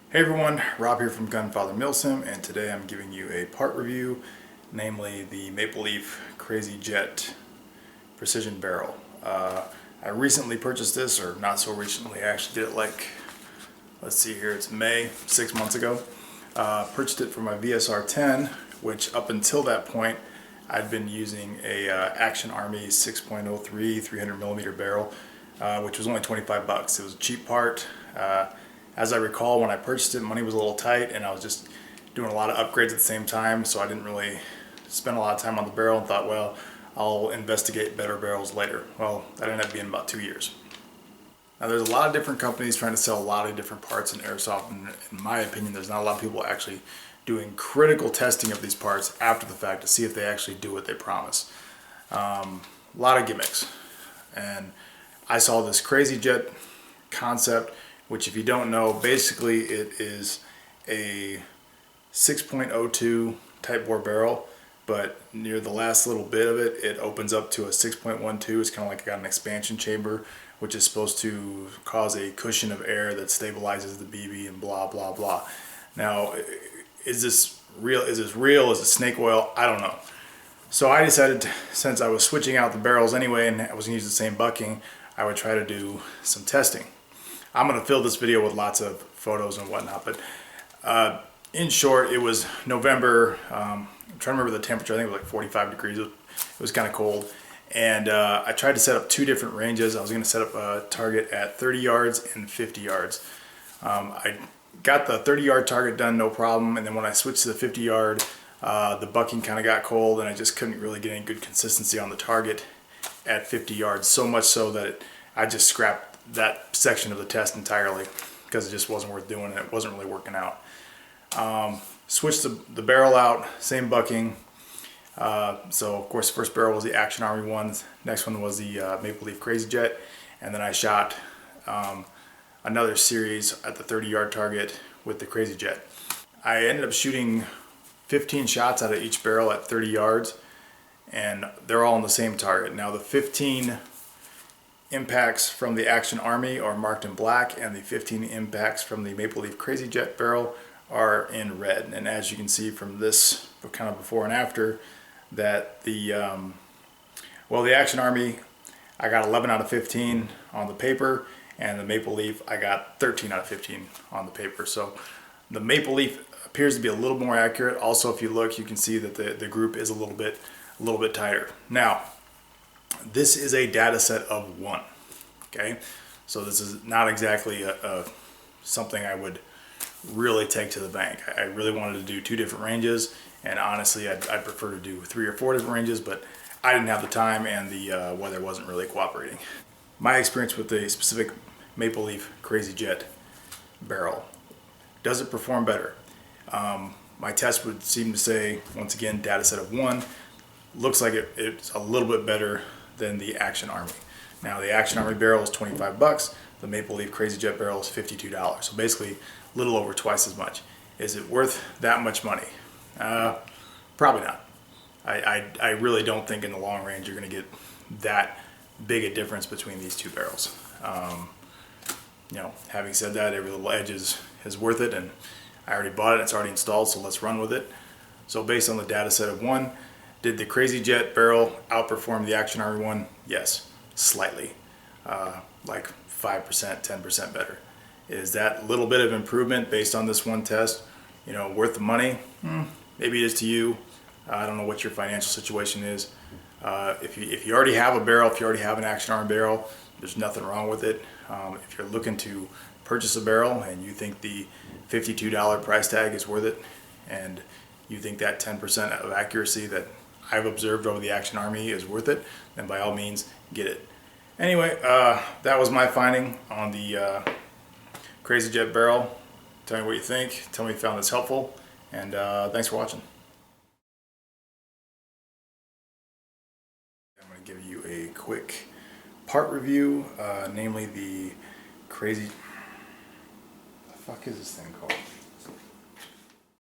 Hey everyone, Rob here from Gunfather Milsim, and today I'm giving you a part review, namely the Maple Leaf Crazy Jet Precision Barrel. I recently purchased this, or not so recently, I actually did it like, let's see here, it's May, 6 months ago. Purchased it for my VSR-10, which up until that point I'd been using a Action Army 6.03 300mm barrel, which was only 25 bucks. It was a cheap part. As I recall, when I purchased it, money was a little tight and I was just doing a lot of upgrades at the same time, so I didn't really spend a lot of time on the barrel and thought, well, I'll investigate better barrels later. Well, that ended up being about 2 years. Now there's a lot of different companies trying to sell a lot of different parts in airsoft, and in my opinion there's not a lot of people actually doing critical testing of these parts after the fact to see if they actually do what they promise. A lot of gimmicks. And I saw this Crazy Jet concept, which if you don't know, basically it is a 6.02 type bore barrel, but near the last little bit of it, it opens up to a 6.12. It's kind of like got an expansion chamber, which is supposed to cause a cushion of air that stabilizes the BB and blah, blah, blah. Now, is this real? Is this real? Is it snake oil? I don't know. So I decided, since I was switching out the barrels anyway and I was gonna use the same bucking, I would try to do some testing. I'm going to fill this video with lots of photos and whatnot, but in short, it was November. I'm trying to remember the temperature. I think it was like 45 degrees. It was kind of cold. And I tried to set up two different ranges. I was going to set up a target at 30 yards and 50 yards. I got the 30-yard target done, no problem. And then when I switched to the 50-yard, the bucking kind of got cold and I just couldn't really get any good consistency on the target at 50 yards. So much so that I just scrapped that section of the test entirely because it just wasn't worth doing and it wasn't really working out. Switched the barrel out, same bucking. So of course the first barrel was the Action Army one, next one was the Maple Leaf Crazy Jet, and then I shot another series at the 30-yard target with the Crazy Jet. I ended up shooting 15 shots out of each barrel at 30 yards, and they're all on the same target. Now the 15 impacts from the Action Army are marked in black, and the 15 impacts from the Maple Leaf Crazy Jet barrel are in red. And as you can see from this kind of before and after, that the the Action Army, I got 11 out of 15 on the paper, and the Maple Leaf I got 13 out of 15 on the paper. So the Maple Leaf appears to be a little more accurate. Also, if you look, you can see that the group is a little bit tighter. Now, this is a data set of one, okay? So this is not exactly something I would really take to the bank. I really wanted to do two different ranges, and honestly, I'd prefer to do 3 or 4 different ranges, but I didn't have the time and the weather wasn't really cooperating. My experience with the specific Maple Leaf Crazy Jet barrel, does it perform better? My test would seem to say, once again, data set of 1, looks like it's a little bit better than the Action Army. Now the Action Army barrel is 25 bucks, the Maple Leaf Crazy Jet barrel is $52. So basically a little over twice as much. Is it worth that much money? Probably not. I really don't think in the long range you're gonna get that big a difference between these two barrels. You know, having said that, every little edge is worth it, and I already bought it, it's already installed, so let's run with it. So based on the data set of 1, did the Crazy Jet barrel outperform the Action Army one? Yes, slightly, like 5%, 10% better. Is that little bit of improvement based on this one test, you know, worth the money? Maybe it is to you. I don't know what your financial situation is. If you already have a barrel, if you already have an Action Army barrel, there's nothing wrong with it. If you're looking to purchase a barrel and you think the $52 price tag is worth it, and you think that 10% of accuracy that I've observed over the Action Army is worth it, then by all means get it. Anyway, that was my finding on the Crazy Jet barrel. Tell me what you think. Tell me if you found this helpful, and thanks for watching. I'm going to give you a quick part review, namely the Crazy... What the fuck is this thing called?